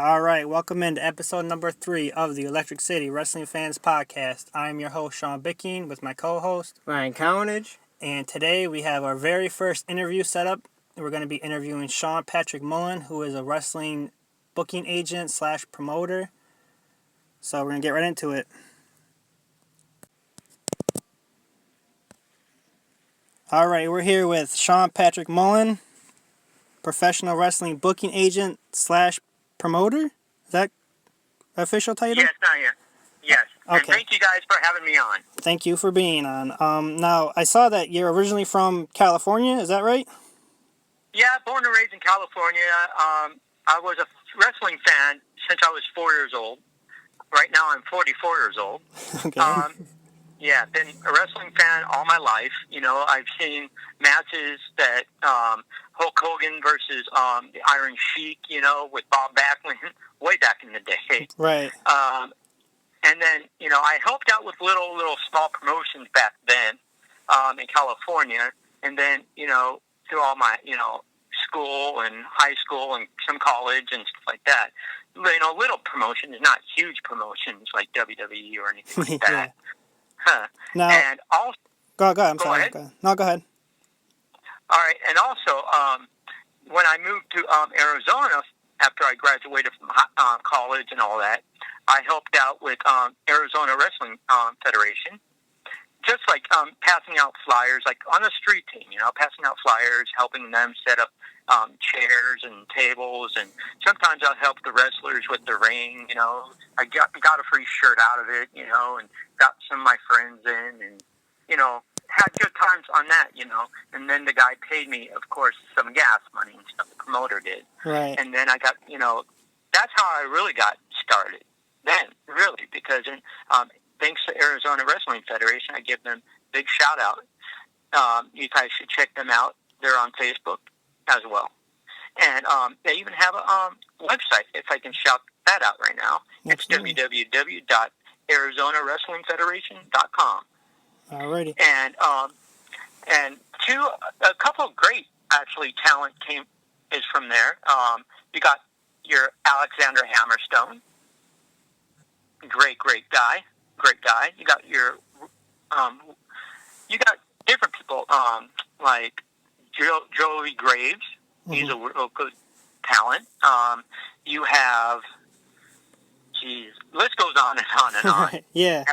All right, welcome into episode number 3 of the Electric City Wrestling Fans Podcast. I am your host, Sean Bicking, with my co-host, Ryan Cowanage. And today we have our very first interview set up. We're going to be interviewing Sean Patrick Mullen, who is a wrestling booking agent / promoter. So we're going to get right into it. All right, we're here with Sean Patrick Mullen, professional wrestling booking agent / promoter. Is that official title? Yes, I am. Yes. Okay. And thank you guys for having me on. Thank you for being on. Now, I saw that you're originally from California. Is that right? Yeah, born and raised in California. I was a wrestling fan since I was 4 years old. Right now, I'm 44 years old. Okay. Yeah, been a wrestling fan all my life. You know, I've seen matches that Hulk Hogan versus the Iron Sheik, you know, with Bob Backlund way back in the day. Right. And then, you know, I helped out with little small promotions back then in California. And then, you know, through all my, you know, school and high school and some college and stuff like that. You know, little promotions, not huge promotions like WWE or anything like that. Yeah. Now, and also, go ahead. I'm sorry. Ahead. Go ahead. No, go ahead. All right. And also, when I moved to Arizona after I graduated from college and all that, I helped out with Arizona Wrestling Federation, just like passing out flyers, like on a street team, you know, passing out flyers, helping them set up chairs and tables, and sometimes I'll help the wrestlers with the ring, you know. I got a free shirt out of it, you know, and got some of my friends in, and, you know, had good times on that, you know. And then the guy paid me, of course, some gas money and stuff, the promoter did. Right. And then I got, you know, that's how I really got started then, really, because thanks to Arizona Wrestling Federation, I give them a big shout out. You guys should check them out. They're on Facebook as well. And they even have a website, if I can shout that out right now. It's www.arizonawrestlingfederation.com. Alrighty. And a couple of great, actually, talent is from there. You got your Alexander Hammerstone. Great guy. You got your, you got different people, like Joey Graves. Mm-hmm. He's a real good talent. You have, list goes on and on and on. Yeah.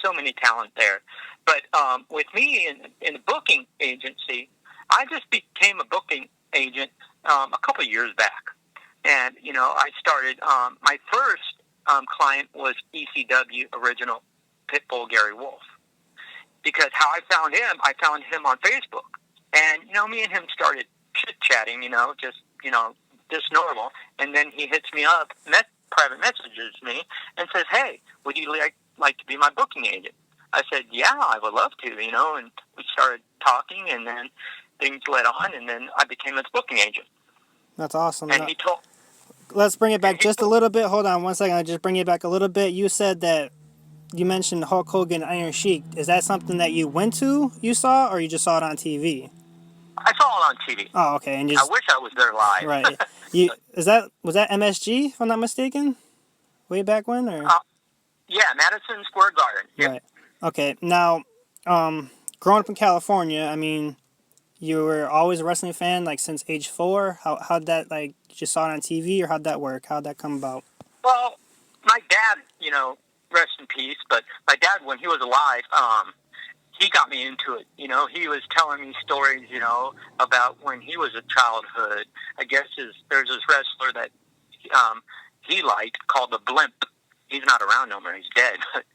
So many talent there. But with me in the booking agency, I just became a booking agent a couple of years back. And, you know, I started, my first client was ECW original Pitbull Gary Wolf. Because how I found him on Facebook. And, you know, me and him started chit-chatting, you know, just normal. And then he hits me up, private messages me, and says, hey, would you like to be my booking agent? I said, yeah, I would love to, you know, and we started talking, and then things led on, and then I became his booking agent. That's awesome. And he told... Let's bring it back just a little bit. Hold on one second. I'll just bring it back a little bit. You said that you mentioned Hulk Hogan, Iron Sheik. Is that something that you went to, you saw, or you just saw it on TV? I saw it on TV. Oh, okay. And I wish I was there live. Right. Was that MSG, if I'm not mistaken? Way back when, or? Yeah, Madison Square Garden. Yep. Right. Okay. Now, growing up in California, I mean, you were always a wrestling fan, like, since age 4? How'd that, like, you just saw it on TV, or how'd that work? How'd that come about? Well, my dad, you know, rest in peace, but my dad, when he was alive, he got me into it. You know, he was telling me stories, you know, about when he was a childhood. I guess there's this wrestler that he liked called the Blimp. He's not around no more. He's dead. But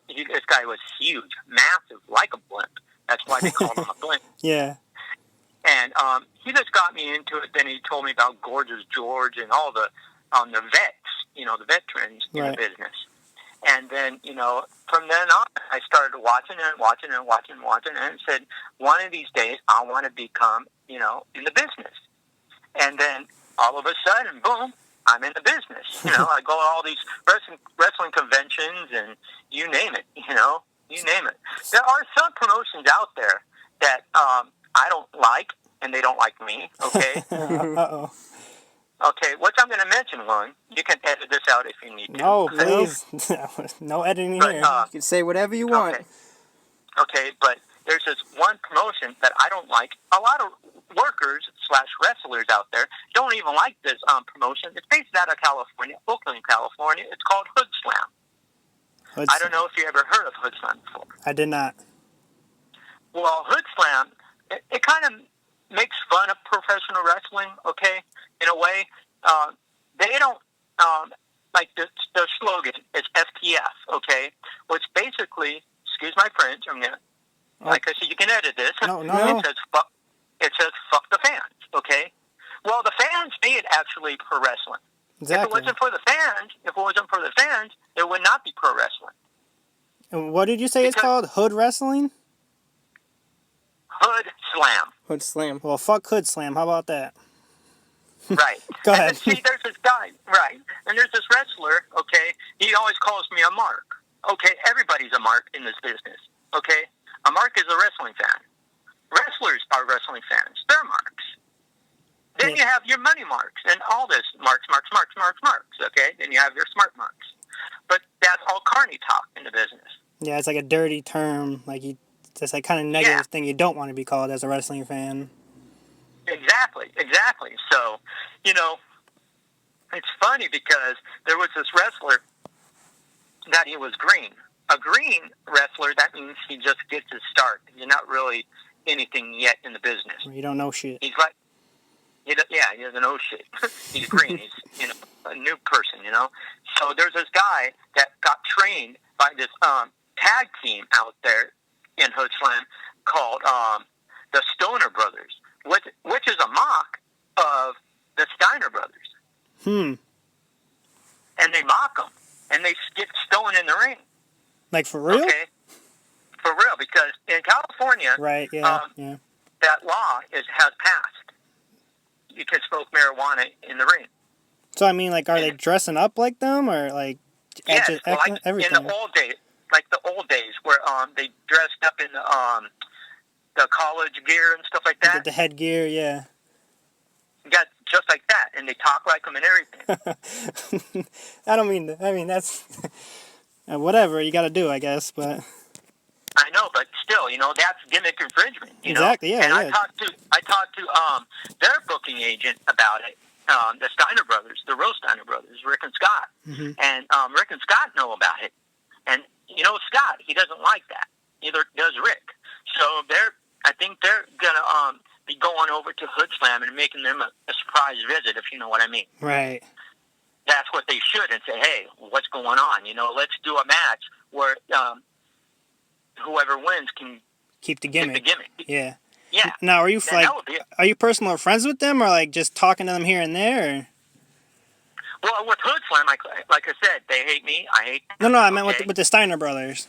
this guy was huge, massive, like a blimp. That's why they called him a Blimp. Yeah. And he just got me into it. Then he told me about Gorgeous George and all the vets, you know, the veterans in the business. And then, you know, from then on, I started watching and said, one of these days, I want to become, you know, in the business. And then all of a sudden, boom, I'm in the business. You know, I go to all these wrestling conventions and you name it, you know, you name it. There are some promotions out there that I don't like, and they don't like me, okay? Uh-oh. Okay, what I'm going to mention, one, you can edit this out if you need to. No, Okay? please. No editing But, here. You can say whatever you want. okay, but there's this one promotion that I don't like. A lot of workers / wrestlers out there don't even like this promotion. It's based out of California, Oakland, California. It's called Hood Slam. I don't know if you ever heard of Hood Slam before. I did not. Well, Hood Slam, it kind of makes fun of professional wrestling, okay, in a way. They don't, like the slogan is FTF, okay, which basically, excuse my French, I'm going to, like I said, you can edit this. No. It says fuck the fans, okay? Well, the fans made actually pro wrestling. Exactly. If it wasn't for the fans, it would not be pro wrestling. And what did you say it's called? Hood wrestling? Hood Slam. Hood Slam. Well, fuck Hood Slam. How about that? Right. Go ahead. And see, there's this guy, right, and there's this wrestler, okay, he always calls me a mark. Okay, everybody's a mark in this business, okay? A mark is a wrestling fan. Wrestlers are wrestling fans. They're marks. Then you have your money marks and all this marks, okay? Then you have your smart marks. But that's all carny talk in the business. Yeah, it's like a dirty term. Like it's like kind of negative thing you don't want to be called as a wrestling fan. Exactly. So, it's funny because there was this wrestler that he was green. A green wrestler, that means he just gets his start. You're not really anything yet in the business. You don't know shit. He's like, he doesn't know shit. He's green. He's, a new person, So there's this guy that got trained by this tag team out there in Hood Slam called the Stoner Brothers, which is a mock of the Steiner Brothers. And they mock them, and they get stoned in the ring. Like for real? Okay, for real, because in California, right? Yeah, that law has passed. You can smoke marijuana in the ring. So I mean, like, are they dressing up like them, or like, yes, like everything? In the old days, where they dressed up in the college gear and stuff like that. The headgear, yeah. Got just like that, and they talk like them and everything. I mean, that's whatever you got to do, I guess, but. I know, but still, that's gimmick infringement. Exactly, yeah. And I talked to their booking agent about it. The Steiner brothers, the real Steiner brothers, Rick and Scott, and Rick and Scott know about it. And Scott, he doesn't like that. Neither does Rick. So I think they're gonna be going over to Hood Slam and making them a surprise visit, if you know what I mean. Right. That's what they should, and say, hey, what's going on? Let's do a match where whoever wins can keep the gimmick. Yeah. Yeah. Now, are you are you personal friends with them, or like just talking to them here and there? Or? Well, with Hood Slam, like I said, they hate me. I hate them. No, I meant with the Steiner brothers.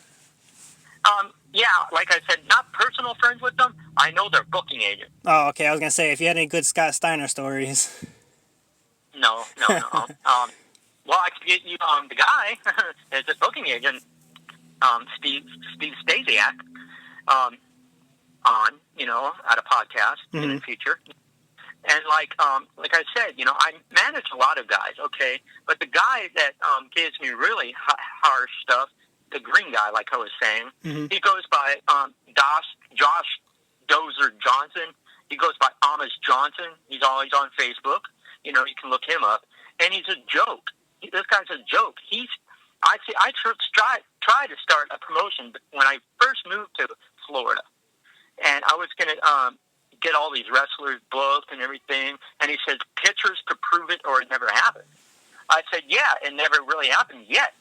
Yeah, like I said, not personal friends with them. I know their booking agent. Oh, okay. I was gonna say if you had any good Scott Steiner stories. No. Well, I could get you the guy is a booking agent, Steve Stasiak, on at a podcast in the future. And like I said, I manage a lot of guys, okay? But the guy that gives me really harsh stuff, the green guy, like I was saying, he goes by Josh Dozer Johnson. He goes by Amish Johnson. He's always on Facebook. You can look him up. And he's a joke. This guy's a joke. I tried to start a promotion when I first moved to Florida. And I was going to get all these wrestlers booked and everything. And he says, pictures to prove it or it never happened. I said, yeah, it never really happened yet.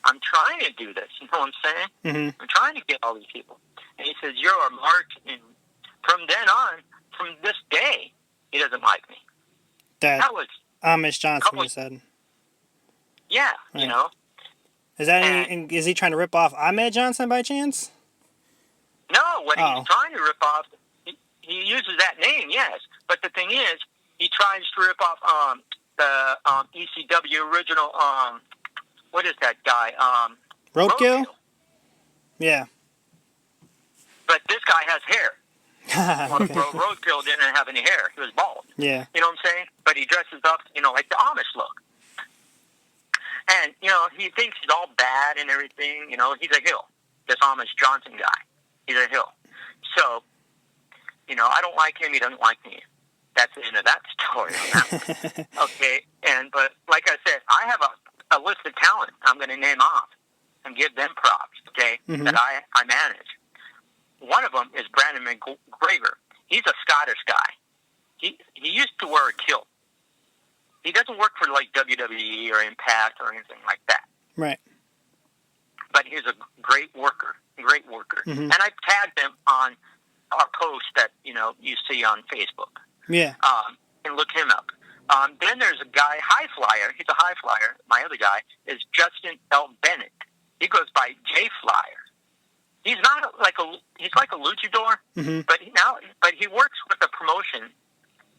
I'm trying to do this. You know what I'm saying? I'm trying to get all these people. And he says, you're a mark. And from then on, from this day, he doesn't like me. That was Amish Johnson, you said. Yeah, right. Is that is he trying to rip off Ahmed Johnson by chance? No, what he's trying to rip off, he uses that name, yes. But the thing is, he tries to rip off the ECW original, what is that guy? Roadkill? Yeah. But this guy has hair. Well, Okay. Roadkill didn't have any hair. He was bald. Yeah. You know what I'm saying? But he dresses up, like the Amish look. And, he thinks he's all bad and everything. He's a hill. This Amish Johnson guy. He's a hill. So, I don't like him. He doesn't like me. That's the end of that story. Okay. But like I said, I have a list of talent I'm going to name off and give them props, okay, that I manage. One of them is Brandon McGraver. He's a Scottish guy. He used to wear a kilt. He doesn't work for like WWE or Impact or anything like that. Right. But he's a great worker. And I tagged him on our post that, you see on Facebook. Yeah. And look him up. Then there's a guy, High Flyer. He's a high flyer. My other guy is Justin L. Bennett. He goes by J Flyer. He's not he's like a luchador, but he works with a promotion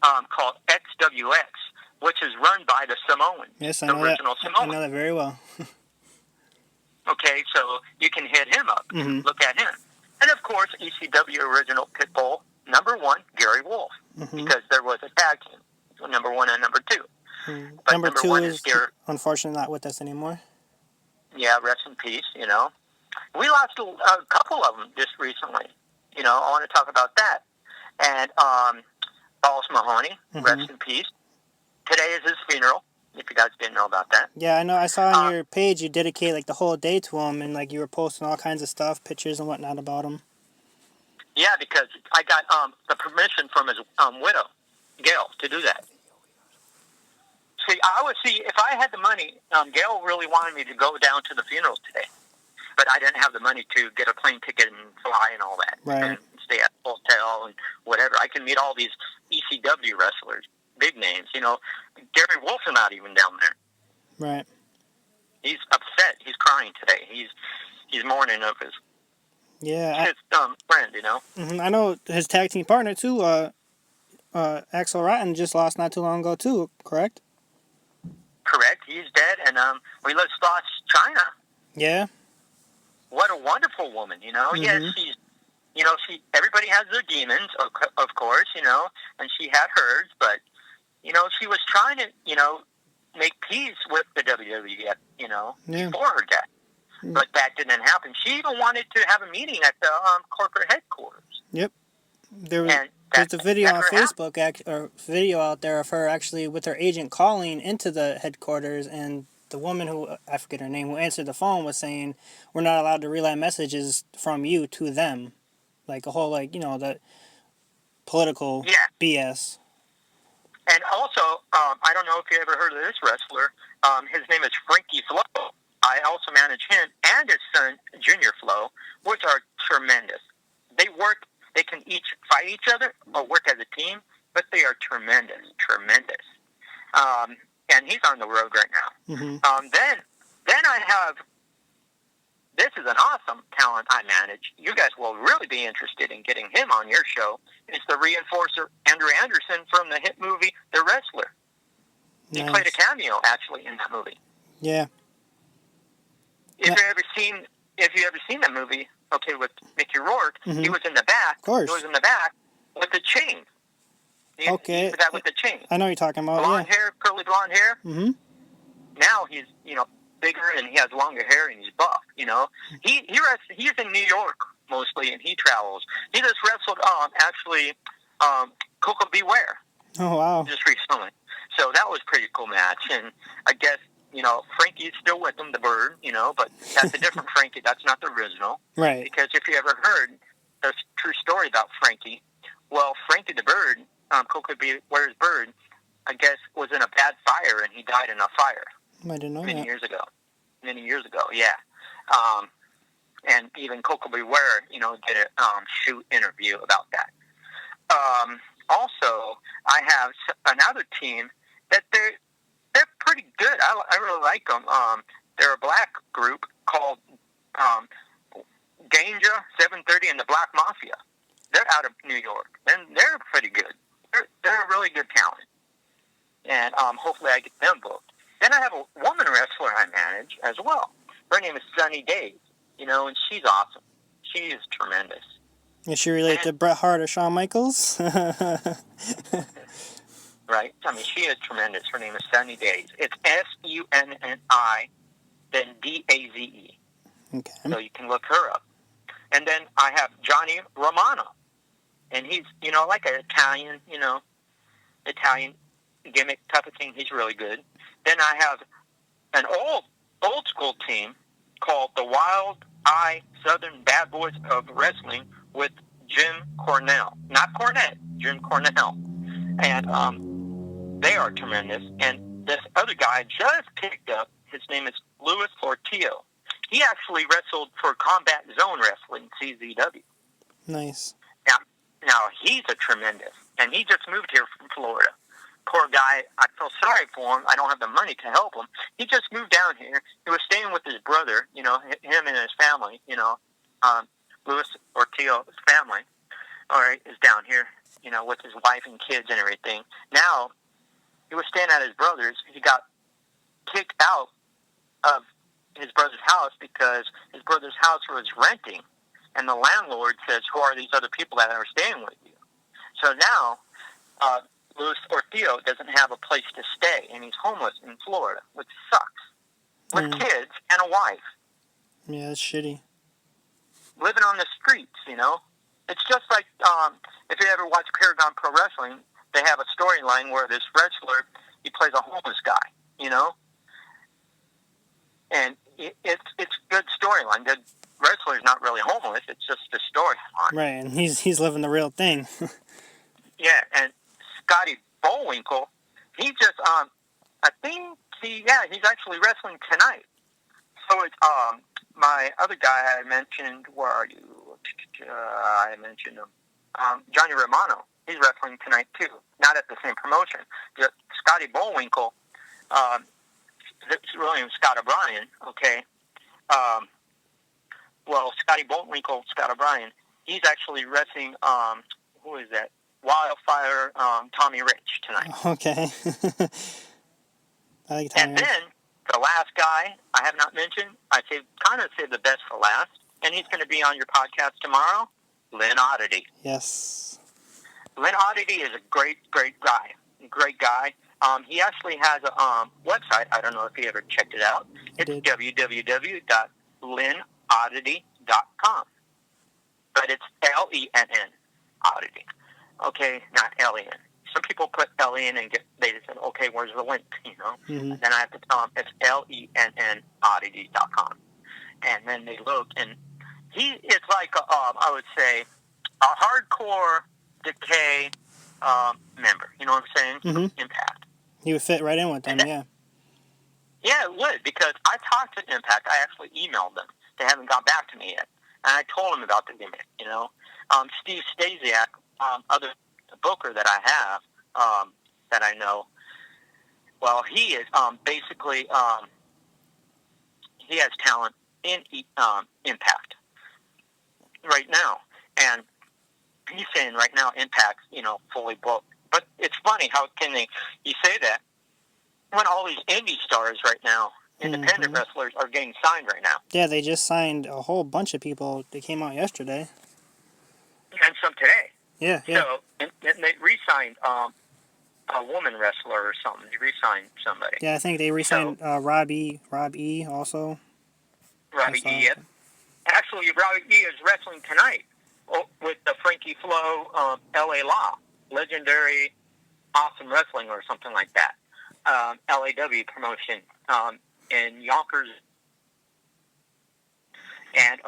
called ECWF, which is run by the Samoans. Yes, I the know original that. Samoans. I know that very well. Okay, so you can hit him up. Look at him. And of course, ECW original Pitbull, number 1, Gary Wolf, because there was a tag team, so number 1 and number 2. But number 2 1 is Gary. Unfortunately not with us anymore. Yeah, rest in peace, We lost a couple of them just recently. I want to talk about that. And Balls Mahoney, rest in peace. Today is his funeral, if you guys didn't know about that. Yeah, I know. I saw on your page you dedicate like the whole day to him, and like you were posting all kinds of stuff, pictures and whatnot about him. Yeah, because I got the permission from his widow, Gail, to do that. See, if I had the money, Gail really wanted me to go down to the funeral today, but I didn't have the money to get a plane ticket and fly and all that, right? And stay at a hotel and whatever. I can meet all these ECW wrestlers, big names. Gary Wolf's not even down there. Right. He's upset. He's crying today. He's mourning of his friend. I know his tag team partner too. Axel Rotten just lost not too long ago too. Correct. Correct. He's dead, and we lost China. Yeah. What a wonderful woman, Yes, she's, everybody has their demons, of course, and she had hers, but, she was trying to, make peace with the WWF, before her death. But that didn't happen. She even wanted to have a meeting at the corporate headquarters. Yep. There's a video on Facebook, or video out there of her actually with her agent calling into the headquarters, and the woman who, I forget her name, who answered the phone was saying, we're not allowed to relay messages from you to them. Like a whole, the political BS. And also, I don't know if you ever heard of this wrestler. His name is Frankie Flo. I also manage him and his son, Junior Flo, which are tremendous. They can each fight each other or work as a team, but they are tremendous. And he's on the road right now. Then I have, this is an awesome talent I manage. You guys will really be interested in getting him on your show. It's the reinforcer, Andrew Anderson, from the hit movie The Wrestler. He played a cameo, actually, in that movie. Yeah. If you ever seen that movie, okay, with Mickey Rourke, he was in the back. Of course. He was in the back with the chain. Okay. That with the chain. I know what you're talking about. Blonde hair, curly blonde hair. Mm-hmm. Now he's, bigger and he has longer hair and he's buff. He's in New York mostly and he travels. He just wrestled Coco Beware. Oh wow! Just recently, so that was a pretty cool match. And I guess Frankie's still with him, the Bird. But that's a different Frankie. That's not the original. Right. Because if you ever heard the true story about Frankie, well, Frankie the Bird, Coco Beware's Bird, I guess was in a bad fire and he died in a fire. I didn't know many that. Many years ago, yeah. And even Coco Beware, did a shoot interview about that. Also, I have another team that they're pretty good. I really like them. They're a black group called Danger 730 and the Black Mafia. They're out of New York, and they're pretty good. They're a really good talent, and hopefully I get them booked. Then I have a woman wrestler I manage as well. Her name is Sunny Days, and she's awesome. She is tremendous. Is she related to Bret Hart or Shawn Michaels? Right? I mean, she is tremendous. Her name is Sunny Daze. It's Sunni, then Daze. Okay. So you can look her up. And then I have Johnny Romano. And he's, like an Italian gimmick type of thing. He's really good. Then I have an old school team called the Wild Eye Southern Bad Boys of Wrestling with Jim Cornell. Not Cornette, Jim Cornell. And they are tremendous. And this other guy I just picked up, his name is Luis Ortillo. He actually wrestled for Combat Zone Wrestling, CZW. Nice. Now he's a tremendous. And he just moved here from Florida. Poor guy, I feel sorry for him. I don't have the money to help him. He just moved down here. He was staying with his brother, him and his family, Luis Ortillo's family, is down here, with his wife and kids and everything. Now, he was staying at his brother's. He got kicked out of his brother's house because his brother's house was renting. And the landlord says, who are these other people that are staying with you? So now, Luis Ortillo doesn't have a place to stay, and he's homeless in Florida, which sucks. With kids and a wife. Yeah, it's shitty. Living on the streets, It's just like, if you ever watch Paragon Pro Wrestling, they have a storyline where this wrestler, he plays a homeless guy, And it's good storyline. The wrestler's not really homeless, it's just the storyline. Right, and he's living the real thing. Yeah, and Scotty Bullwinkle, he just, I think he's actually wrestling tonight. So it's, my other guy I mentioned, where are you? I mentioned him. Johnny Romano, he's wrestling tonight too. Not at the same promotion. Just Scotty Bullwinkle, it's William Scott O'Brien, okay? Scotty Bullwinkle, Scott O'Brien, he's actually wrestling, who is that? Wildfire Tommy Rich tonight. Okay. I like Tommy And then the last guy I have not mentioned, I kind of saved the best for last, and he's going to be on your podcast tomorrow, Lynn Oddity. Yes. Lynn Oddity is a great, great guy. Great guy. He actually has a website. I don't know if you ever checked it out. It's www.lynnoddity.com. But it's Lenn, Oddity. Okay, not L-E-N. Some people put L-E-N and they said, okay, where's the link, Mm-hmm. Then I have to tell them it's Lenn oddity.com. And then they look, and it's like, I would say, a hardcore Decay member. You know what I'm saying? Mm-hmm. Impact. He would fit right in with them, yeah. Yeah, it would, because I talked to Impact. I actually emailed them. They haven't got back to me yet. And I told them about the gimmick, Steve Stasiak, other booker that I have, that I know, well, he is basically, he has talent in Impact right now. And he's saying right now Impact's, fully booked. But it's funny, how can you say that when all these indie stars right now, independent wrestlers, are getting signed right now? Yeah, they just signed a whole bunch of people. They came out yesterday. And some today. Yeah. So, and they re-signed a woman wrestler or something. They re-signed somebody. Yeah, I think they re-signed Rob E also. Robbie E, yep. Actually, Robbie E is wrestling tonight with the Frankie Flo L.A. Law, Legendary Awesome Wrestling or something like that. LAW promotion in Yonkers. And,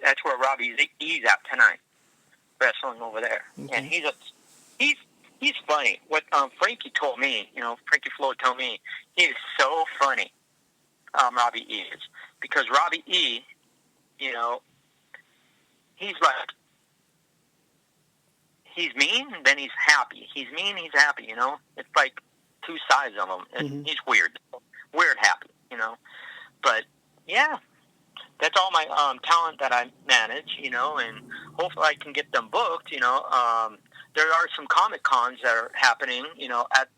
that's where Robbie E's at tonight, wrestling over there. Okay. And he's funny. What Frankie told me, Frankie Flo told me, he is so funny, Robbie E is. Because Robbie E, he's like, he's mean, then he's happy. He's mean, he's happy, It's like two sides of him. And he's weird. Weird happy, But, yeah. That's all my talent that I manage, and hopefully I can get them booked, There are some Comic Cons that are happening, at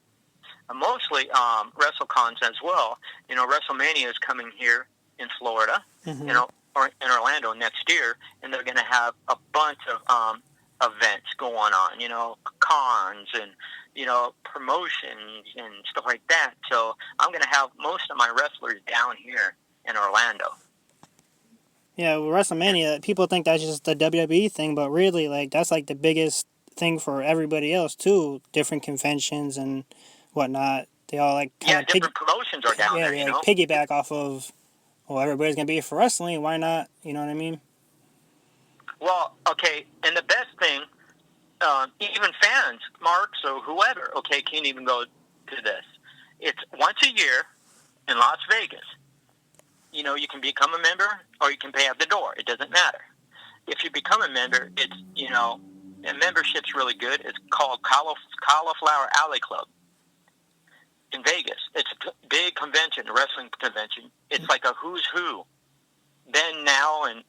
mostly WrestleCons as well. WrestleMania is coming here in Florida, in Orlando next year, and they're going to have a bunch of events going on, cons and, promotions and stuff like that. So I'm going to have most of my wrestlers down here in Orlando. Yeah, well, WrestleMania, people think that's just the WWE thing, but really, like, that's like the biggest thing for everybody else too. Different conventions and whatnot. They all like kind of different promotions are down there. they like piggyback off of. Well, everybody's gonna be here for wrestling. Why not? You know what I mean? Well, okay, and the best thing, even fans, Marks or whoever, okay, can't even go to this. It's once a year in Las Vegas. You can become a member or you can pay at the door. It doesn't matter. If you become a member, it's, and membership's really good. It's called Cauliflower Alley Club in Vegas. It's a big convention, a wrestling convention. It's like a who's who, then, now, and,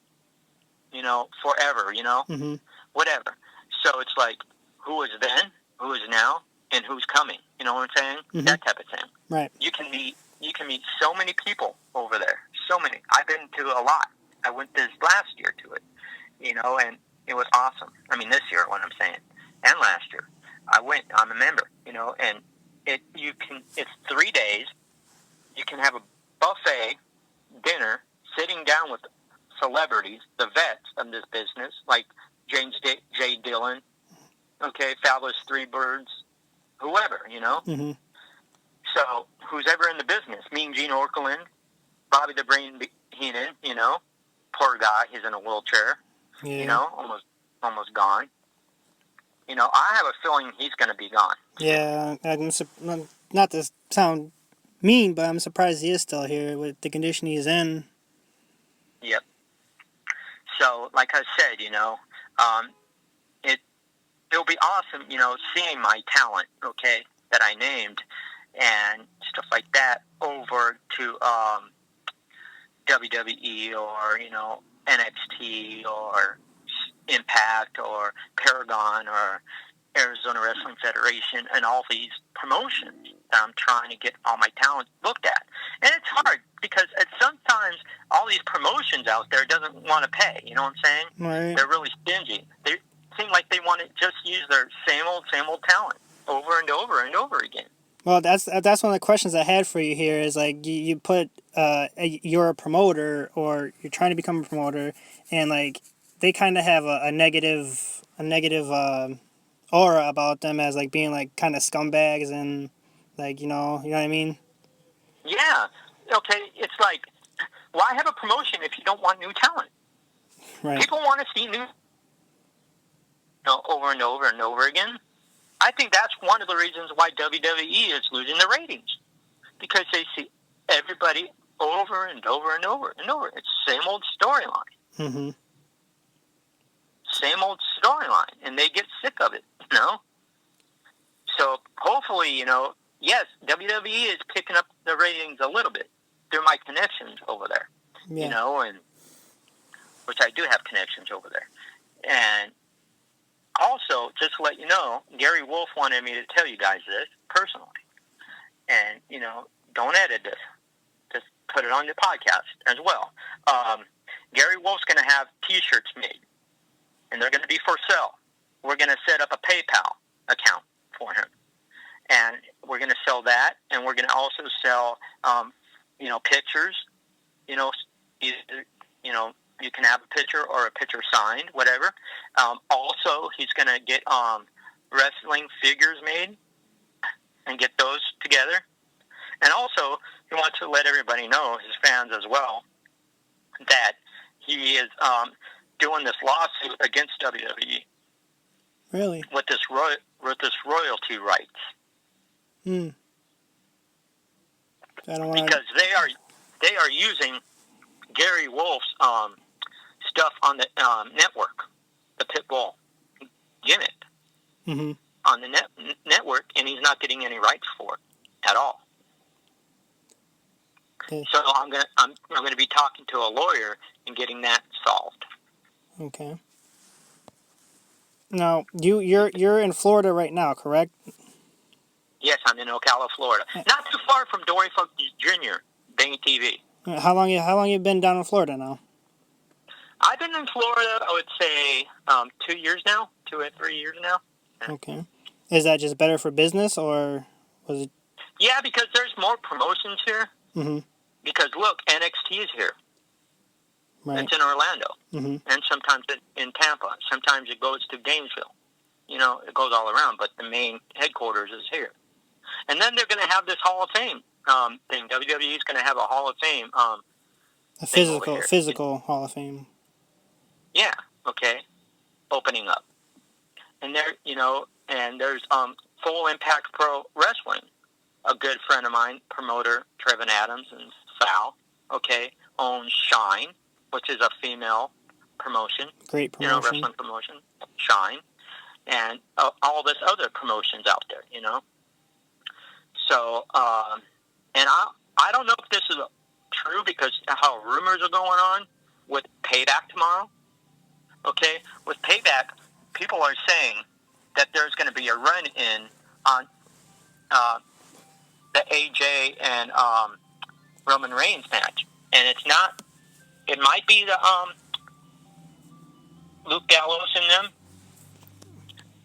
forever, Mm-hmm. whatever. So it's like, who is then, who is now, and who's coming. You know what I'm saying? Mm-hmm. That type of thing. Right. You can meet so many people over there. So many. I've been to a lot. I went this last year to it, and it was awesome. I mean, this year, what I'm saying, and last year, I went. I'm a member, and it's 3 days. You can have a buffet dinner, sitting down with celebrities, the vets of this business, like James J. Dillon, okay, Fabulous Three Birds, whoever, Mm-hmm. So, who's ever in the business, Mean Gene Okerlund, Bobby the Brain Heenan, poor guy, he's in a wheelchair, Yeah. Almost gone. I have a feeling he's going to be gone. Yeah, not to sound mean, but I'm surprised he is still here with the condition he's in. Yep. So, like I said, it'll be awesome, seeing my talent, okay, that I named, and stuff like that over to WWE or, NXT or Impact or Paragon or Arizona Wrestling Federation and all these promotions that I'm trying to get all my talent looked at. And it's hard because sometimes all these promotions out there doesn't want to pay, you know what I'm saying? Right. They're really stingy. They seem like they want to just use their same old talent over and over and over again. Well, that's one of the questions I had for you here is like you put you're a promoter or you're trying to become a promoter, and like they kind of have a negative aura about them as like being like kind of scumbags and like you know what I mean? Yeah. Okay. It's like, why have a promotion if you don't want new talent? Right. People want to see new, over and over and over again. I think that's one of the reasons why WWE is losing the ratings, because they see everybody over and over and over and over. It's the same old storyline. Mm-hmm. Same old storyline, and they get sick of it, So hopefully, yes, WWE is picking up the ratings a little bit through my connections over there, and which I do have connections over there. And also, just to let you know, Gary Wolf wanted me to tell you guys this personally. And, don't edit this. Just put it on your podcast as well. Gary Wolf's going to have T-shirts made, and they're going to be for sale. We're going to set up a PayPal account for him. And we're going to sell that, and we're going to also sell, pictures. Either, you can have a picture or a picture signed, whatever. Also, he's going to get wrestling figures made and get those together. And also, he wants to let everybody know, his fans as well, that he is doing this lawsuit against WWE. Really? With this royalty rights. Hmm. Because they are using Gary Wolf's stuff on the network, the Pitbull gimmick, mm-hmm. on the network, and he's not getting any rights for it at all. Okay. So I'm gonna be talking to a lawyer and getting that solved. Okay. Now you're in Florida right now, correct? Yes, I'm in Ocala, Florida, not too far from Dory Funk Jr. Bang TV. How long you been down in Florida now? I've been in Florida, I would say, 2 years now, 2 or 3 years now. Okay. Is that just better for business, or was it? Yeah, because there's more promotions here. Mm-hmm. Because, look, NXT is here. Right. It's in Orlando. Mm-hmm. And sometimes in Tampa. Sometimes it goes to Gainesville. You know, it goes all around, but the main headquarters is here. And then they're going to have this Hall of Fame thing. WWE is going to have a Hall of Fame A physical Hall of Fame. Yeah, okay, opening up. And there, you know, and there's Full Impact Pro Wrestling. A good friend of mine, promoter Trevin Adams and Sal, okay, owns Shine, which is a female promotion. Great promotion. You know, wrestling promotion, Shine. And all this other promotions out there, you know. So, and I don't know if this is true because how rumors are going on with Payback tomorrow. Okay, with Payback, people are saying that there's going to be a run-in on the AJ and Roman Reigns match, and it's not. It might be the Luke Gallows and them,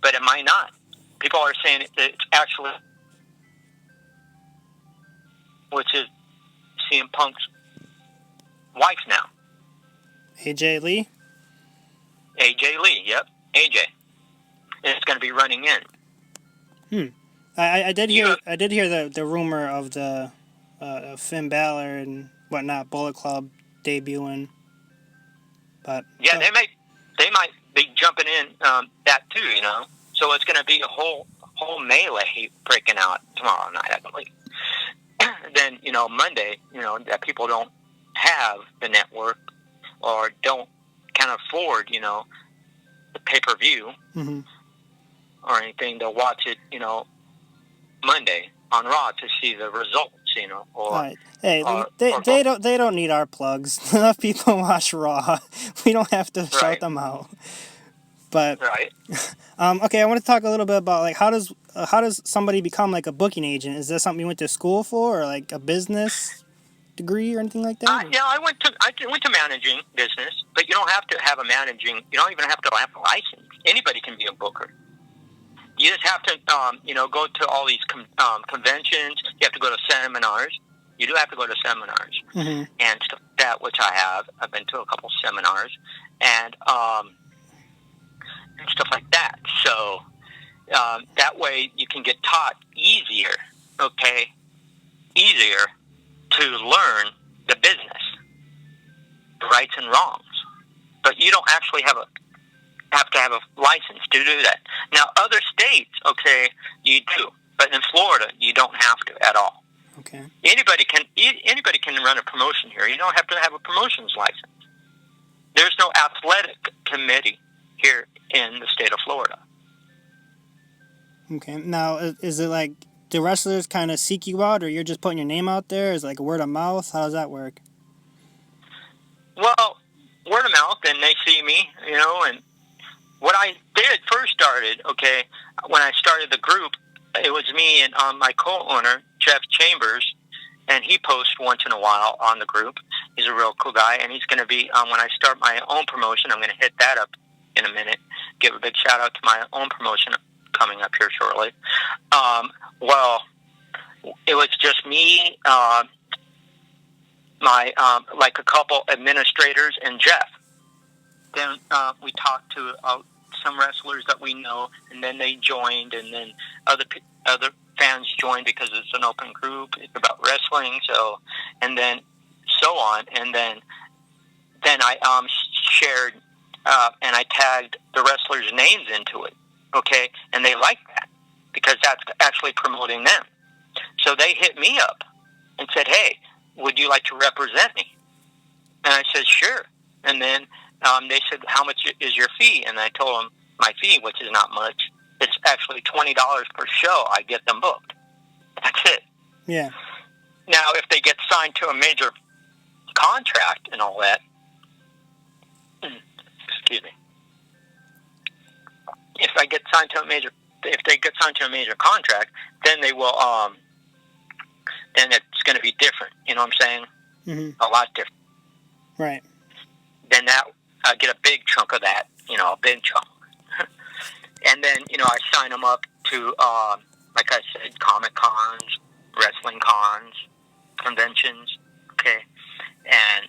but it might not. People are saying it's actually, which is CM Punk's wife now. AJ Lee? AJ Lee, yep, AJ. And it's going to be running in. I did hear the rumor of the Finn Balor and whatnot, Bullet Club debuting. But yeah, they might be jumping in that too, you know. So it's going to be a whole melee breaking out tomorrow night, I believe. Then, you know, Monday, you know, that people don't have the network or can't afford, you know, the pay-per-view mm-hmm. or anything, they'll watch it, you know, Monday on Raw to see the results, you know. Or, right. Hey, they don't need our plugs. Enough people watch Raw. We don't have to shout them out. But right. Okay, I want to talk a little bit about like how does somebody become like a booking agent? Is that something you went to school for, or like a business degree or anything like that? Yeah, I went to managing business, but you don't have to have a managing. You don't even have to have a license. Anybody can be a booker. You just have to, you know, go to all these conventions. You have to go to seminars. You do have to go to seminars mm-hmm. and stuff like that, which I have. I've been to a couple seminars and stuff like that. So that way you can get taught easier to learn the business, the rights and wrongs. But you don't actually have to have a license to do that. Now, other states, okay, you do, but in Florida, you don't have to at all. Okay. Anybody can run a promotion here. You don't have to have a promotions license. There's no athletic committee here in the state of Florida. Okay. Now, is it like the wrestlers kind of seek you out, or you're just putting your name out there? Is it like word of mouth? How does that work? Well, word of mouth, and they see me, you know, and what I did first started, okay, when I started the group, it was me and my co-owner, Jeff Chambers, and he posts once in a while on the group. He's a real cool guy, and he's going to be, when I start my own promotion, I'm going to hit that up in a minute, give a big shout-out to my own promotion coming up here shortly. Well, it was just me, my like a couple administrators, and Jeff. Then we talked to some wrestlers that we know, and then they joined, and then other fans joined because it's an open group. It's about wrestling, so, and then so on, and then I shared and I tagged the wrestlers' names into it, okay, and they liked that because that's actually promoting them. So they hit me up and said, "Hey, would you like to represent me?" And I said, "Sure." And then they said, "How much is your fee?" And I told them my fee, which is not much. It's actually $20 per show. I get them booked. That's it. Yeah. Now, if they get signed to a major contract and all that, excuse me. If they get signed to a major contract, then they will. Then it's going to be different. You know what I'm saying? Mm-hmm. A lot different. Right. Then I get a big chunk of that, a big chunk. And then, I sign them up to, like I said, Comic Cons, wrestling cons, conventions, okay, and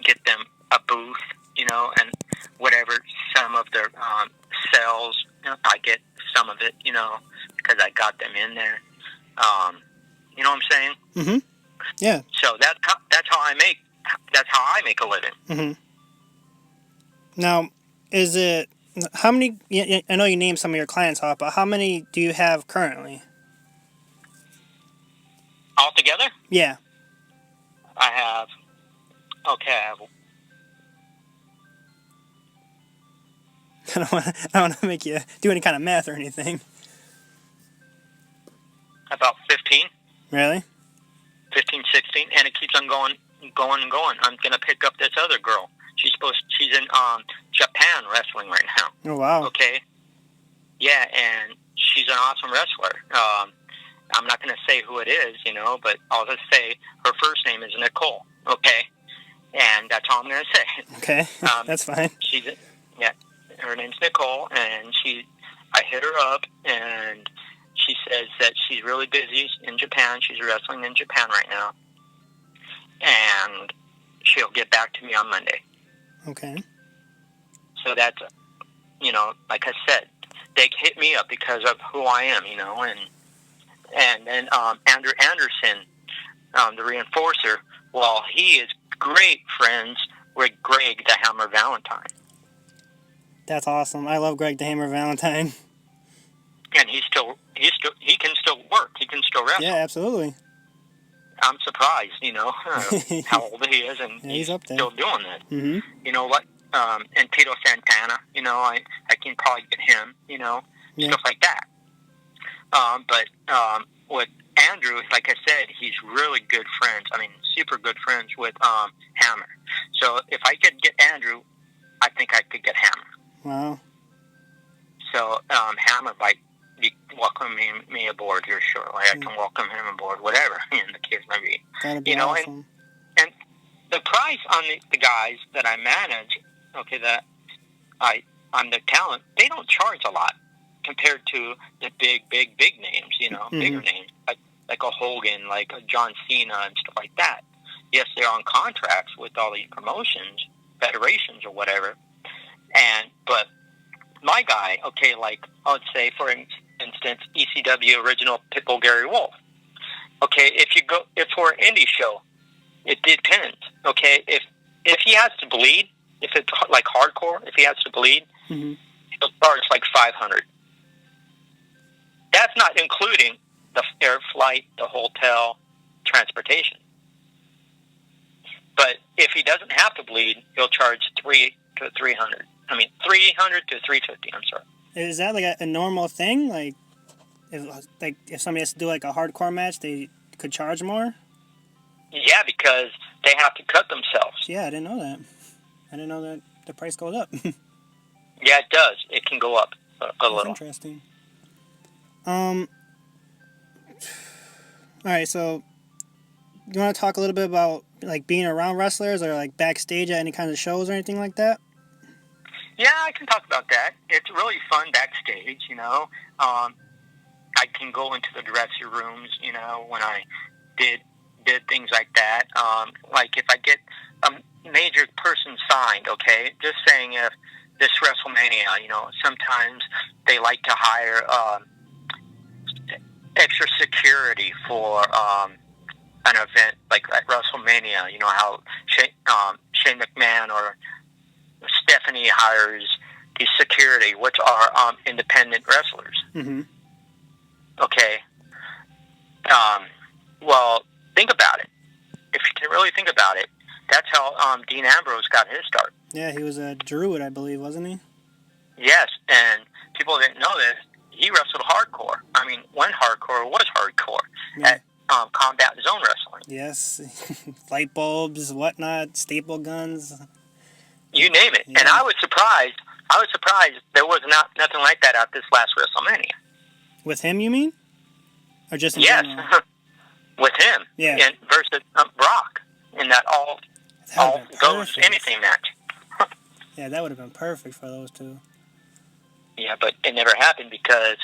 get them a booth, and whatever some of their sales, I get some of it, because I got them in there. You know what I'm saying? Mm-hmm. Yeah. So that's how I make a living. Mm-hmm. Now, is it how many? I know you named some of your clients off, but how many do you have currently? Altogether? Yeah. I have I don't want to make you do any kind of math or anything. about 15. Really? 15, 16, and it keeps on going and going. I'm going to pick up this other girl. She's in Japan wrestling right now. Oh, wow. Okay? Yeah, and she's an awesome wrestler. I'm not going to say who it is, but I'll just say her first name is Nicole, okay? And that's all I'm going to say. Okay, that's fine. Her name's Nicole, and I hit her up, and she says that she's really busy in Japan. She's wrestling in Japan right now. And she'll get back to me on Monday. Okay. So that's, like I said, they hit me up because of who I am, and then Andrew Anderson, the reinforcer, well, he is great friends with Greg the Hammer Valentine. That's awesome. I love Greg the Hammer Valentine. And he can still work. He can still wrestle. Yeah, absolutely. I'm surprised, how old he is, and yeah, he's up there. Still doing that. Mm-hmm. You know what? And Tito Santana, I can probably get him, stuff like that. But with Andrew, like I said, he's really good friends. I mean, super good friends with Hammer. So if I could get Andrew, I think I could get Hammer. Wow. So Hammer might be welcoming me aboard here shortly. I can welcome him aboard, whatever the case may be. That'd be awesome. And the price on the guys that I manage, okay, that I'm the talent, they don't charge a lot compared to the big names, mm-hmm. bigger names like a Hogan, like a John Cena and stuff like that. Yes, they're on contracts with all these promotions, federations or whatever. But my guy, okay, like I would say, for instance, ECW original Pitbull Gary Wolf. Okay, if for an indie show, it depends. Okay, if he has to bleed, if it's like hardcore, if he has to bleed, mm-hmm. he'll charge like $500. That's not including the air flight, the hotel, transportation. But if he doesn't have to bleed, he'll charge $300 to $300. I mean, $300 to $350. I'm sorry. Is that like a normal thing? Like, if somebody has to do like a hardcore match, they could charge more? Yeah, because they have to cut themselves. Yeah, I didn't know that. I didn't know that the price goes up. Yeah, it does. It can go up a little. That's interesting. All right, so you want to talk a little bit about like being around wrestlers or like backstage at any kind of shows or anything like that? Yeah, I can talk about that. It's really fun backstage, I can go into the dressing rooms, when I did things like that. Like if I get a major person signed, okay, just saying if this WrestleMania, sometimes they like to hire extra security for an event like at WrestleMania. You know how Shane McMahon or Stephanie hires the security, which are independent wrestlers. Mm-hmm. Okay. Well, think about it. If you can really think about it, that's how Dean Ambrose got his start. Yeah, he was a Druid, I believe, wasn't he? Yes, and people didn't know this. He wrestled hardcore. I mean, when hardcore was hardcore at Combat Zone Wrestling. Yes, light bulbs, whatnot, staple guns. You name it. Yeah. And I was surprised there was nothing like that at this last WrestleMania. With him, you mean? Or just in yes, general? With him. Yeah. And versus Brock in that all goes anything match. Yeah, that would have been perfect for those two. Yeah, but it never happened because,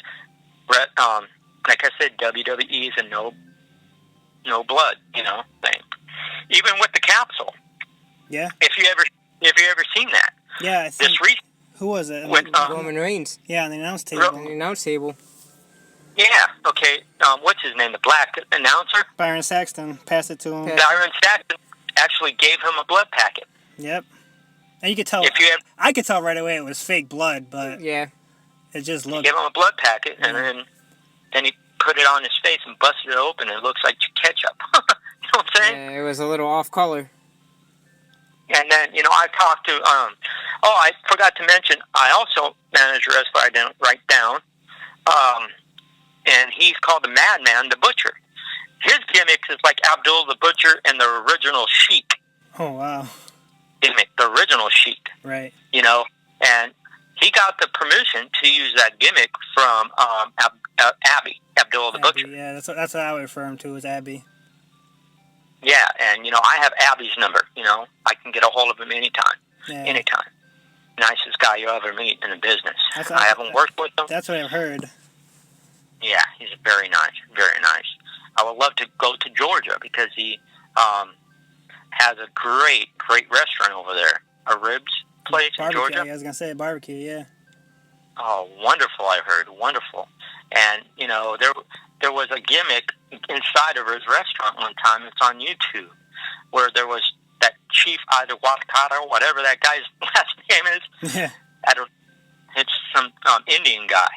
like I said, WWE is a no blood, thing. Even with the capsule. Yeah. If you ever seen that. Yeah, I think. Who was it? With Roman Reigns. Yeah, on the announce table. On the announce table. Yeah. Okay. What's his name? The black announcer. Byron Saxton. Pass it to him. Byron Saxton actually gave him a blood packet. Yep. And you could tell. I could tell right away it was fake blood, but yeah, it just looked. He gave him a blood packet, and then he put it on his face and busted it open, and it looks like ketchup. You know what I'm saying? Yeah, it was a little off color. And then, I talked to, I forgot to mention, I also manage a wrestler I didn't write down, and he's called the Madman, the Butcher. His gimmick is like Abdul the Butcher and the original Sheik. Oh, wow. Gimmick, the original Sheik. Right. And he got the permission to use that gimmick from Abby, Abdul the Butcher. Yeah, that's what I would refer him to as Abby. Yeah, and, I have Abby's number, I can get a hold of him anytime. Yeah. Anytime. Nicest guy you'll ever meet in the business. I haven't worked with him. That's what I've heard. Yeah, he's very nice, very nice. I would love to go to Georgia because he has a great restaurant over there. A ribs place barbecue, in Georgia. I was going to say barbecue, yeah. Oh, wonderful, I heard. Wonderful. And, there was a gimmick inside of his restaurant one time. It's on YouTube, where there was that Chief either Wakata or whatever that guy's last name is. Yeah. It's some Indian guy.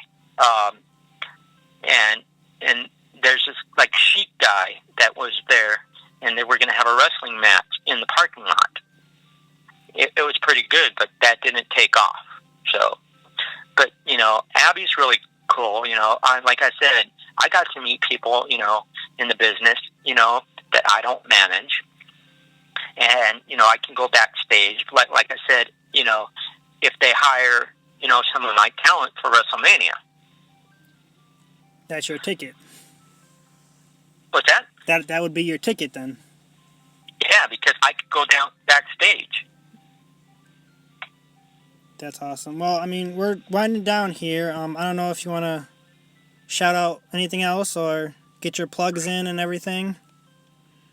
And there's this like Sheik guy that was there, and they were going to have a wrestling match in the parking lot. It was pretty good, but that didn't take off. So, but Abby's really cool. Like I said, I got to meet people, in the business, that I don't manage, and I can go backstage. Like I said, if they hire, some of my talent for WrestleMania. That's your ticket. What's that? That would be your ticket then. Yeah, because I could go down backstage. That's awesome. Well, I mean, we're winding down here. I don't know if you want to shout out anything else or get your plugs in and everything.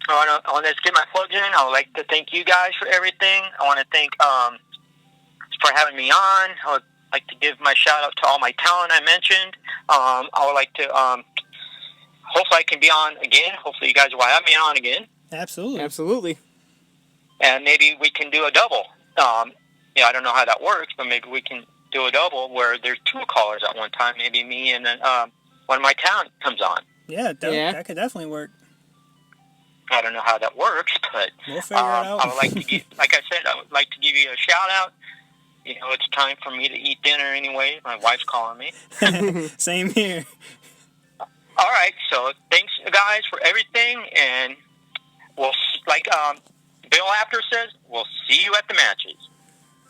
I want to get my plugs in. I would like to thank you guys for everything. I want to thank for having me on. I would like to give my shout out to all my talent I mentioned. I would like to hopefully I can be on again. Hopefully you guys will have me on again. Absolutely. And maybe we can do a double. I don't know how that works, but maybe we can do a double where there's two callers at one time. Maybe me and then one of my talent comes on. Yeah, that could definitely work. I don't know how that works, but we'll figure it out. I would like to give, like I said, I would like to give you a shout out. It's time for me to eat dinner anyway. My wife's calling me. Same here. All right, so thanks, guys, for everything, and we'll, like Bill Apter says, we'll see you at the matches.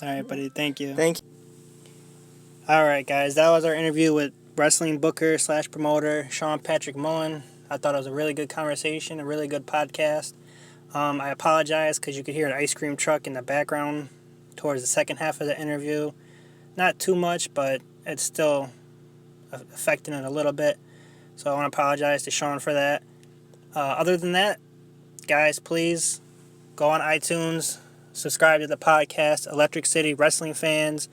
All right, buddy. Thank you. Thank you. All right, guys. That was our interview with wrestling booker / promoter Sean Patrick Mullen. I thought it was a really good conversation, a really good podcast. I apologize because you could hear an ice cream truck in the background towards the second half of the interview. Not too much, but it's still affecting it a little bit. So I want to apologize to Sean for that. Other than that, guys, please go on iTunes, subscribe to the podcast, Electric City Wrestling Fans.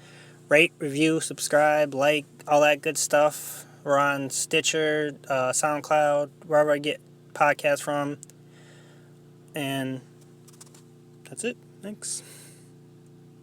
Rate, review, subscribe, like, all that good stuff. We're on Stitcher, SoundCloud, wherever I get podcasts from. And that's it. Thanks.